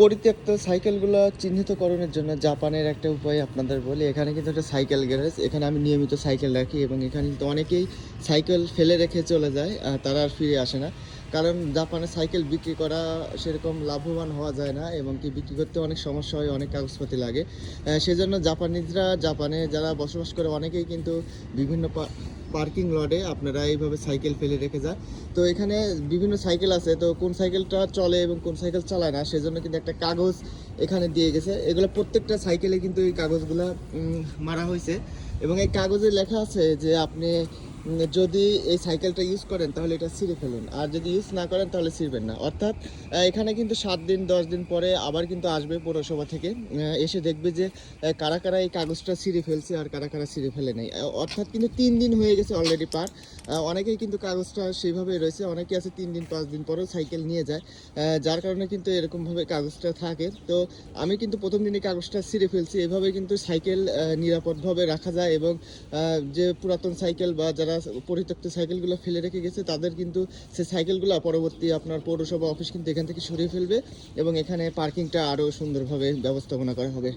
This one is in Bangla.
পরিত্যক্ত সাইকেলগুলো চিহ্নিতকরণের জন্য জাপানের একটা উপায় আপনাদের বলি। এখানে কিন্তু একটা সাইকেল গ্যারেজ, এখানে আমি নিয়মিত সাইকেল রাখি এবং এখানে কিন্তু অনেকেই সাইকেল ফেলে রেখে চলে যায়, তারা আর ফিরে আসে না। কারণ জাপানে সাইকেল বিক্রি করা সেরকম লাভবান হওয়া যায় না এবং কি বিক্রি করতে অনেক সমস্যা হয়, অনেক কাগজপাতি লাগে। সেজন্য জাপানিজরা, জাপানে যারা বসবাস করে অনেকেই কিন্তু বিভিন্ন পার্কিং লটে আপনারা এইভাবে সাইকেল ফেলে রেখে যায়। তো এখানে বিভিন্ন সাইকেল আছে, তো কোন সাইকেলটা চলে এবং কোন সাইকেল চালায় না সেজন্য কিন্তু একটা কাগজ এখানে দিয়ে গেছে। এগুলো প্রত্যেকটা সাইকেলে কিন্তু এই কাগজগুলো মারা হয়েছে এবং এই কাগজে লেখা আছে যে আপনি যদি এই সাইকেলটা ইউজ করেন তাহলে এটা ছিঁড়ে ফেলুন, আর যদি ইউজ না করেন তাহলে ছিঁড়বেন না। অর্থাৎ এখানে কিন্তু 7 দিন 10 দিন পরে আবার কিন্তু আসবে পৌরসভা থেকে, এসে দেখবে যে কারা কারা এই কাগজটা ছিঁড়ে ফেলছে আর কারা কারা ছিঁড়ে ফেলে নেই। অর্থাৎ কিন্তু 3 দিন হয়ে গেছে অলরেডি পার। অনেকেই কিন্তু কাগজটা সেইভাবেই রয়েছে, অনেকে আছে 3 দিন 5 দিন পরেও সাইকেল নিয়ে যায়, যার কারণে কিন্তু এরকমভাবে কাগজটা থাকে। তো আমি কিন্তু প্রথম দিনই কাগজটা ছিঁড়ে ফেলছি। এভাবে কিন্তু সাইকেল নিরাপদভাবে রাখা যায় এবং যে পুরাতন সাইকেল বা যারা পরিত্যক্ত সাইকেলগুলো ফেলে রেখে গেছে তাদের কিন্তু সেই সাইকেলগুলো পরবর্তী আপনার পৌরসভা অফিস কিন্তু এখান থেকে সরিয়ে ফেলবে এবং এখানে পার্কিংটা আরও সুন্দরভাবে ব্যবস্থাপনা করা হবে।